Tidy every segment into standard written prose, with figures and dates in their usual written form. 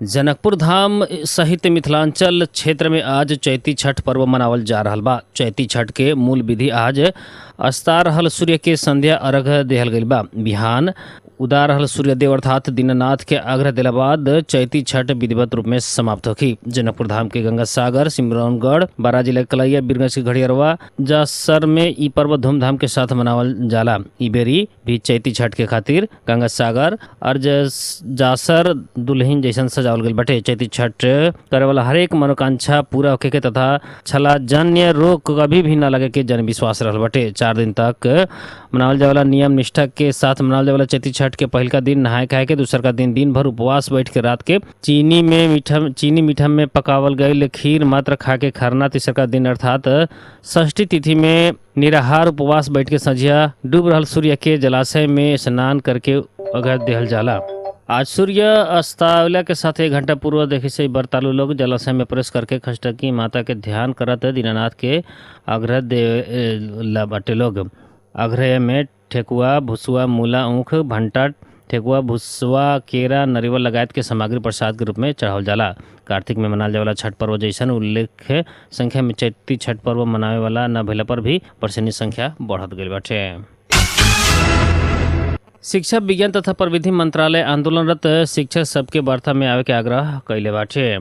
जनकपुर धाम सहित मिथिलांचल क्षेत्र में आज चैती छठ पर्व मनावल जा रहल बा। चैती छठ के मूल विधि आज अस्ता रहल सूर्य के संध्या अर्घ देहल गईल बा। बिहान उदा रहल सूर्यदेव अर्थात दीनानाथ के अर्घ देला बाद चैती छठ विधिवत रूप में समाप्त होगी। जनकपुर धाम के गंगा सागर, सिमरौनगढ़, बारा जिला के कलैया, बीरगंज के घड़ियरवा, जासर में ई पर्व धूमधाम के साथ मनावल जाला। ई बेरी भी चैती छठ के खातिर गंगा सागर और जासर दुल्हन जैसन सजावल गईल बाटे। चैती छठ करे वाला हरेक मनोकांक्षा पूरा होके के तथा छलाजन्य रोग कभी भी न लगे के जन विश्वास रहल बाटे। 4 दिन तक मनावल जाए वाला नियम निष्ठा के साथ मनावल जाए वाला चैती छठ के पहल का दिन नहाय खाए के, दूसर का दिन भर उपवास बैठ के रात के चीनी मीठा में पकावल गईल खीर मात्र खा के खरना, तीसर का दिन अर्थात षष्ठी तिथि में निराहार उपवास बैठ के संझिया डूब रहल सूर्य के जलाशय में स्नान करके अर्घ्य देहल जाला। आज सूर्य अस्तावला के साथ 1 घंटा पूर्व देखे से व्रतालु लोग जलाशय में प्रवेश करके खष्टकी माता के ध्यान करत दीनानाथ के अर्घ्य दे बाटे लोग। अर्घ्य में ठेकुआ, भुसुआ, मूला, ऊख, भंटा, ठेकुआ, भुसवा, केरा, नरिवल लगायत के सामग्री प्रसाद के रूप में चढ़ावल जाला। कार्तिक में मनाल जाए वाला छठ पर्व जैसन उल्लेख संख्या में चैती छठ पर्व मनावे वाला न भइला पर भी पर्सेंटेज संख्या बढ़त गईल बाटे। शिक्षा विज्ञान तथा प्रविधि मंत्रालय आंदोलनरत शिक्षक सबके वार्ता में आवे के आग्रह कैले बाटे।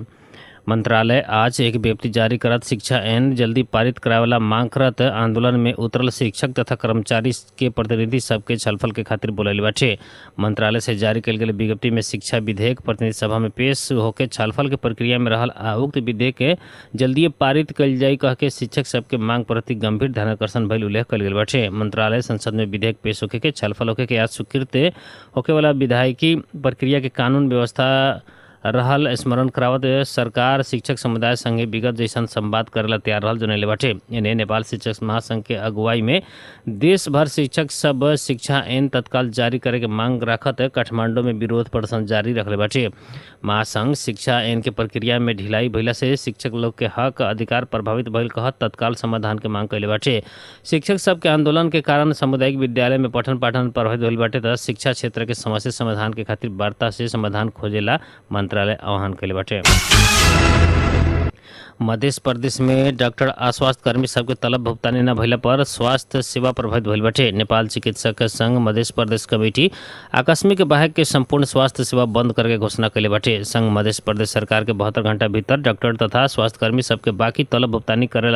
मंत्रालय आज एक विज्ञप्ति जारी करत शिक्षा ऐन जल्दी पारित करावे वाला मांग करत आंदोलन में उतरल शिक्षक तथा कर्मचारी के प्रतिनिधि सबके छलफल के खातिर बोलैले बाटे। मंत्रालय से जारी कल गेल विज्ञप्ति में शिक्षा विधेयक प्रतिनिधि सभा में पेश होकर छलफल के प्रक्रिया में रहल उक्त विधेयक के जल्दी पारित कल जाई कह के शिक्षक सबके मांग प्रति गंभीर ध्यानाकर्षण भइल उल्लेख कल गेल बाटे। मंत्रालय संसद में विधेयक पेश होके के छलफल होके के आज स्वीकृत होके वाला विधायिकी प्रक्रिया के कानून व्यवस्था रहल स्मरण करावत सरकार शिक्षक समुदाय संगे विगत जैसन संवाद करेला तैयार रहल जनैले बाटे। इन्हें नेपाल शिक्षक महासंघ के अगुवाई में देश भर शिक्षक सब शिक्षा ऐन तत्काल जारी करे के मांग रखत काठमांडू में विरोध प्रदर्शन जारी रखले बाटे। महासंघ शिक्षा ऐन के प्रक्रिया में ढिलाई भइला से शिक्षक लोग के हक अधिकार प्रभावित भइल कहत तत्काल समाधान के मांग कैले बाटे। शिक्षक सब के आंदोलन के कारण सामुदायिक विद्यालय में पठन पाठन प्रभावित भइल बाटे तथा शिक्षा क्षेत्र के समस्या समाधान के खातिर वार्ता से समाधान खोजेला मंत्रालय आह्वान कैले बाटे। मध्य प्रदेश में डॉक्टर आ स्वास्थ्य कर्मी सबके तलब भुगतानी न भइला पर स्वास्थ्य सेवा प्रभावित भइल बाटे। नेपाल चिकित्सक संघ मध्य प्रदेश कमेटी आकस्मिक बाहक के संपूर्ण स्वास्थ्य सेवा बंद करके घोषणा कैले बाटे। संघ मध्य प्रदेश सरकार के 72 घंटा भीतर डॉक्टर तथा स्वास्थ्य कर्मी सबके बाकी तलब भुगतानी करे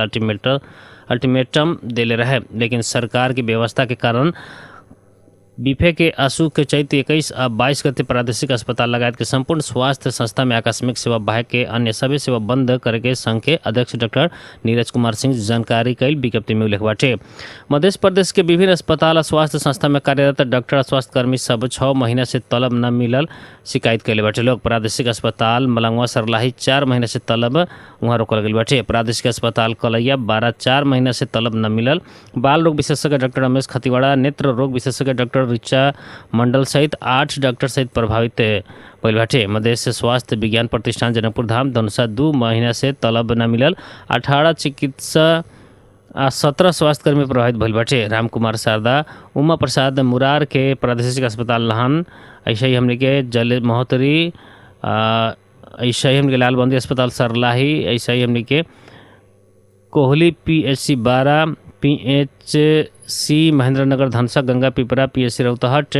अल्टीमेटम देले रहे, लेकिन सरकार की व्यवस्था के कारण बीफे के आंसू के चैत 21 और 22 गते प्रादेशिक अस्पताल लगायत के संपूर्ण स्वास्थ्य संस्था में आकस्मिक सेवा बाहक के अन्य सभी सेवा बंद करके संघ के अध्यक्ष डॉक्टर नीरज कुमार सिंह जानकारी कैल विज्ञप्ति में उल्लेख बाटे। मध्य प्रदेश के विभिन्न अस्पताल और स्वास्थ्य संस्था में कार्यरत डॉक्टर और स्वास्थ्य कर्मी सब 6 महीना से तलब न मिलल शिकायत कैले बाटे लोग। प्रादेशिक अस्पताल मलंगवा सरलाही 4 महीना से तलब वहाँ रोकल गई बाटे। प्रादेशिक अस्पताल कलैया 4 महीना से तलब न मिलल। बाल रोग विशेषज्ञ डॉक्टर रमेश खतिवाड़ा, नेत्र रोग विशेषज्ञ डॉक्टर ऋचा मंडल सहित 8 डॉक्टर सहित प्रभावित भइल बाटे। मध्य स्वास्थ्य विज्ञान प्रतिष्ठान जनकपुर धाम धनुषा 2 महीना से तलब न मिलल। 18 चिकित्सा 17 स्वास्थ्य कर्मी प्रभावित भइल बाटे। राम कुमार शारदा, उमा प्रसाद मुरार के प्रादेशिक अस्पताल लहान, ऐसा ही हमने के जल महोत्तरी, ऐसा ही हमने के लालबंदी अस्पताल सरलाही, ऐसा ही हमने के कोहली PHC 12, PHC महेंद्रनगर धनसा, गंगा पिपरा PHC रौतहट,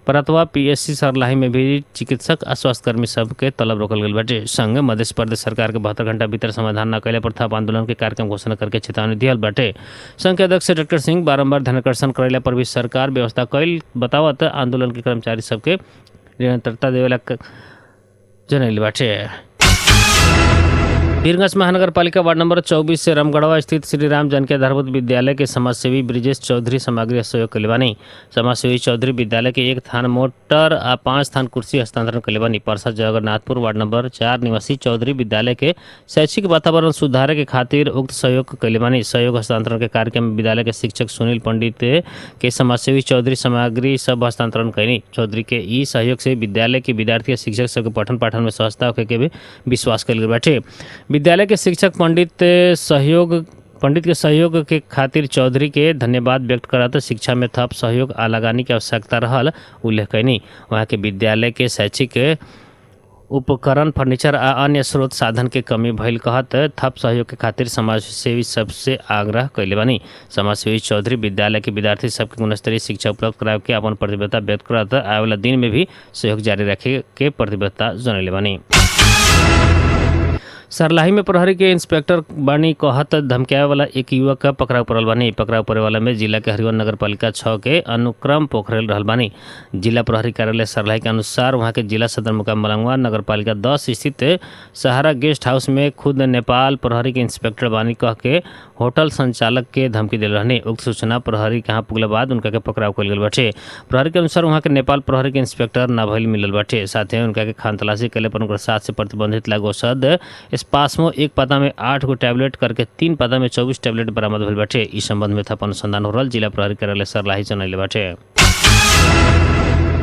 परतवा PHC सरलाही में भी चिकित्सक और स्वास्थ्य कर्मी सबके तलब रोकल गई बाटे। संघ मध्य प्रदेश सरकार के 72 घंटा भीतर समाधान न कैले पर थप आंदोलन के कार्यक्रम घोषणा करके चेतावनी दियल बाटे। संघ के अध्यक्ष डॉक्टर सिंह बारंबार ध्यानाकर्षण करेला पर भी सरकार व्यवस्था कैल बतावत आंदोलन के कर्मचारी सबके निरंतरता देवेला जनैले बाटे। बीरगंज महानगर पालिका वार्ड नंबर 24 से रामगढ़वा स्थित श्री राम जानकी आधारभूत विद्यालय के समाजसेवी ब्रिजेश चौधरी सामग्री सहयोग कैले बानी। समाजसेवी चौधरी विद्यालय के 1 थान मोटर आ 5 थान कुर्सी हस्तांतरण कैले बानी। परसा जगन्नाथपुर वार्ड नंबर 4 निवासी चौधरी विद्यालय के शैक्षिक वातावरण सुधारे के खातिर उक्त सहयोग कैले बानी। सहयोग हस्तांतरण के कार्यक्रम में विद्यालय के शिक्षक सुनील पंडित के समाजसेवी चौधरी सामग्री सब हस्तांतरण कैनी। चौधरी के ई सहयोग से विद्यालय के विद्यार्थी शिक्षक सबके पठन पाठन में सहजता होके के भी विश्वास कैल बाटे। विद्यालय के शिक्षक पंडित के सहयोग के खातिर चौधरी के धन्यवाद व्यक्त करत शिक्षा में थप सहयोग आ लगानी की आवश्यकता रहल उल्लेख कैनी। वहाँ के विद्यालय के शैक्षिक उपकरण फर्नीचर आ अन्य स्रोत साधन के कमी भइल कहत थप सहयोग के खातिर समाजसेवी सबसे आग्रह कैले बानी। समाजसेवी चौधरी विद्यालय के विद्यार्थी सबके गुणस्तरीय शिक्षा उपलब्ध करावे के अपन प्रतिबद्धता व्यक्त करत आवे वाला दिन में भी सहयोग जारी रखे के प्रतिबद्धता जनैले बानी। सरलाही में प्रहरी के इंस्पेक्टर बानी कहत धमकावे वाला एक युवक का पकड़ाव पड़ल बानी। पकड़ाव पड़े वाला में जिला के हरिवन नगर पालिका 6 के अनुक्रम पोखरेल रहल बानी। जिला प्रहरी कार्यालय सरलाही के अनुसार वहां के जिला सदर मुकाम मलंगवा नगर पालिका 10 स्थित सहारा गेस्ट हाउस में खुद नेपाल प्रहरी के इंस्पेक्टर बानी कह के होटल संचालक के धमकी दिल रहने। उक्त सूचना प्रहरी के यहाँ पुगला बाद उनका के पकड़ाव कल गल बाटे। प्रहरी के अनुसार वहाँ के नेपाल प्रहरी के इंस्पेक्टर ना भइल मिलल बाटे। साथ ही उनका के खान तलाशी कैले पर उनकर साथ से प्रतिबंधित लागू औषध स्पास्मो एक पाता में 8 गो टैबलेट करके 3 पाता में 24 टैबलेट बरामद भइल बाटे। इस संबंध में थप अनुसंधान हो रहल जिला प्रहरी कार्यालय सरलाही जनैले बाटे।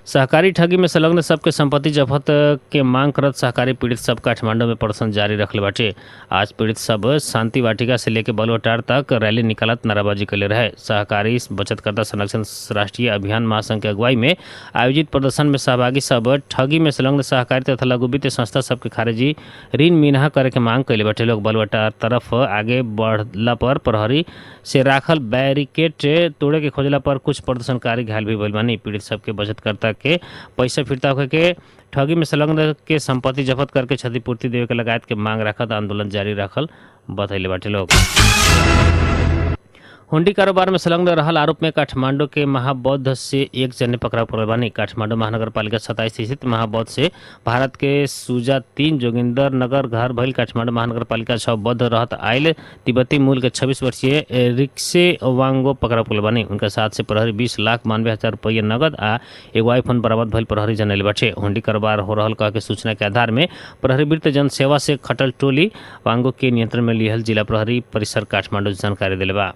सहकारी ठगी में संलग्न सबके संपत्ति जब्त के मांग करत सहकारी पीड़ित सब काठमांडू में प्रदर्शन जारी रखले बाटे। आज पीड़ित सब शांति वाटिका से लेकर बलुआटार तक रैली निकालत नाराबाजी कैले रहे। सहकारी बचतकर्ता संरक्षण राष्ट्रीय अभियान महासंघ के अगुवाई में आयोजित प्रदर्शन में सहभागी सब ठगी में संलग्न सहकारी तथा लघु वित्तीय संस्था सबके खारिजी ऋण मिनाहा करे के मांग कैले बाटे। लोग बलुआटार तरफ आगे बढ़ला पर प्रहरी से राखल बैरिकेड तोड़े के खोजला पर कुछ प्रदर्शनकारी घायल भी भइल बानी। पीड़ित सबके बचतकर्ता के पैसा फिरता होकर के ठगी में संलग्न के संपत्ति जब्त करके क्षतिपूर्ति देवे के लगायत के मांग रखत आंदोलन जारी रखल बतैले बाटे। लोग हुंडी कारोबार में संलग्न रहल आरोप में काठमांडू के महाबौद्ध से एक जन ने पकड़ाव पड़ल बानी। काठमांडू महानगर पालिका 27 स्थित महाबौद्ध से भारत के सुजा 3 जोगिंदर नगर घर भइल काठमांडू महानगर पालिका 6 बौद्ध रहत आयल तिब्बती मूल के 26 वर्षीय रिक्शे वांगो पकड़ाव पड़ल बानी। उनका साथ से प्रहरी 20,92,000 रुपये नगद आ एगो आईफोन बरामद भइल प्रहरी जनैले बाटे। हुंडी कारोबार हो रहल कह के सूचना के आधार में प्रहरी वृत्त जनसेवा से खटल टोली वांगो के नियंत्रण में लिहल जिला प्रहरी परिसर काठमांडू जानकारी दिले बा।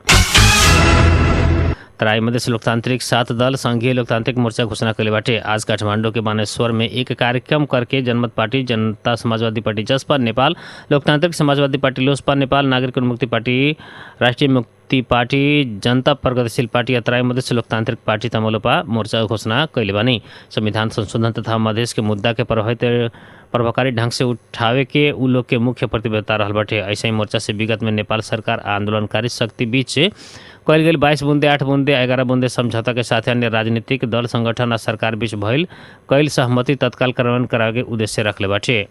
तराई मधेश लोकतांत्रिक 7 दल संघीय लोकतांत्रिक मोर्चा घोषणा कैले बाटे। आज काठमांडू के बानेश्वर में एक कार्यक्रम करके जनमत पार्टी, जनता समाजवादी पार्टी जसपा नेपाल, लोकतांत्रिक समाजवादी पार्टी लोसपा नेपाल, नागरिक उन्मुक्ति पार्टी, राष्ट्रीय मुक्ति पार्टी, जनता प्रगतिशील पार्टी, तराई मधेश लोकतांत्रिक पार्टी तमोलोपा मोर्चा घोषणा कैले बानी। संविधान संशोधन तथा मधेश के मुद्दा के प्रभावकारी ढंग से उठावे के उ लोग के मुख्य प्रतिबद्धता रहल बाटे। ऐसे ही मोर्चा से विगत में नेपाल सरकार आंदोलनकारी शक्ति बीच कल गई 22 बूंदे 8 बूंदे 11 बूंदे समझौता के साथ अन्य राजनीतिक दल संगठन और सरकार बीच भइल कईल सहमति तत्काल कार्यान्वयन करावे के उद्देश्य रखले बाटे।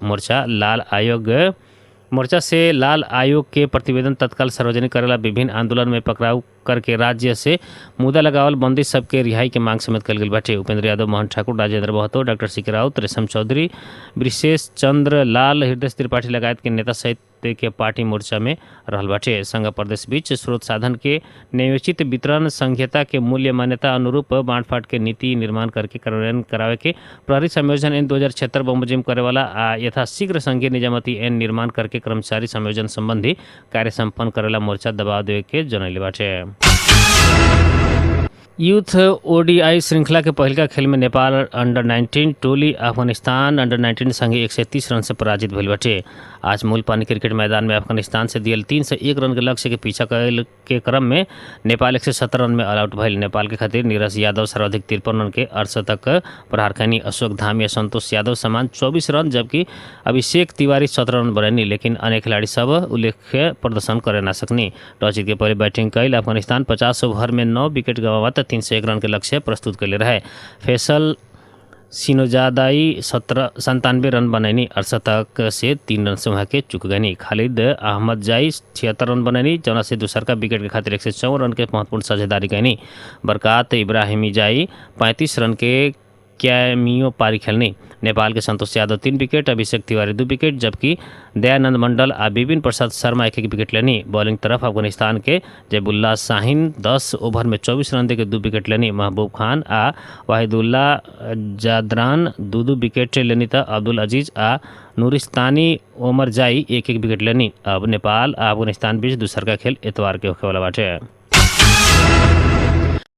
मोर्चा से लाल आयोग के प्रतिवेदन तत्काल सार्वजनिक करेला विभिन्न आंदोलन में पकड़ाव करके राज्य से मुद्दा लगावल बंदी सबके रिहाई के मांग समेत कल गई बाटे। उपेंद्र यादव, मोहन ठाकुर, राजेंद्र महतो, डॉक्टर सीके राउत, रेशम चौधरी, ब्रिशेष चंद्र लाल, हृदय त्रिपाठी लगायत के नेता सहित के पार्टी मोर्चा में रहल बाटे। संघ प्रदेश बीच स्रोत साधन के नियोजित वितरण संहिता के मूल्य मान्यता अनुरूप बांटफाट के नीति निर्माण करके कार्यान्वयन करावे के प्रहरी संयोजन एन 2076 बमुजिम करे वाला यथाशीघ्र संघीय निजामती एन निर्माण करके कर्मचारी संयोजन संबंधी कार्य संपन्न करेला मोर्चा दबाव देवे के जनैले बाटे। यूथ ओडीआई श्रृंखला के पहिलका खेल में नेपाल अंडर-19 टोली अफगानिस्तान अंडर-19 संगे 130 रन से पराजित भइल बाटे। आज मूलपानी क्रिकेट मैदान में अफगानिस्तान से दियल 301 रन के लक्ष्य के पीछा कैल के क्रम में नेपाल 117 रन में ऑल आउट भइल। नेपाल के खातिर नीरज यादव सर्वाधिक 53 रन के अर्धशतक प्रहार कैनी। अशोक धामी, संतोष यादव समान 24 रन जबकि अभिषेक तिवारी 17 रन बनैनी, लेकिन अन्य खिलाड़ी सब उल्लेख्य प्रदर्शन करे ना सकनी। टॉस जीत के पहले बैटिंग कैल अफगानिस्तान 50 ओवर में 9 विकेट गंवावत 301 रन के लक्ष्य प्रस्तुत कैले रहे। फैसल सिनोजादाई 97 रन बनैनी, अर्धशतक से 3 रन से वहाँ के चुक गनी। खालिद अहमद जाई 76 रन बनैनी, जौना से दूसर का विकेट के खातिर 104 रन के महत्वपूर्ण साझेदारी कैनी। बरकात इब्राहिमी जाई 35 रन के कैमियो पारी खेलनी। नेपाल के संतोष यादव 3 विकेट, अभिषेक तिवारी 2 विकेट जबकि दयानंद मंडल आ विपिन प्रसाद शर्मा 1-1 विकेट लेनी। बॉलिंग तरफ अफगानिस्तान के जैबुल्ला शाहीन 10 ओवर में 24 रन देके 2 विकेट लेनी। महबूब खान आ वाहिदुल्ला जादरान 2-2 विकेट लेनी तो अब्दुल अजीज आ नूरिस्तानी ओमर जाई 1-1 विकेट लेनी। अब नेपाल आ अफगानिस्तान बीच दूसर का खेल एतवार के होखे वाला बाटे।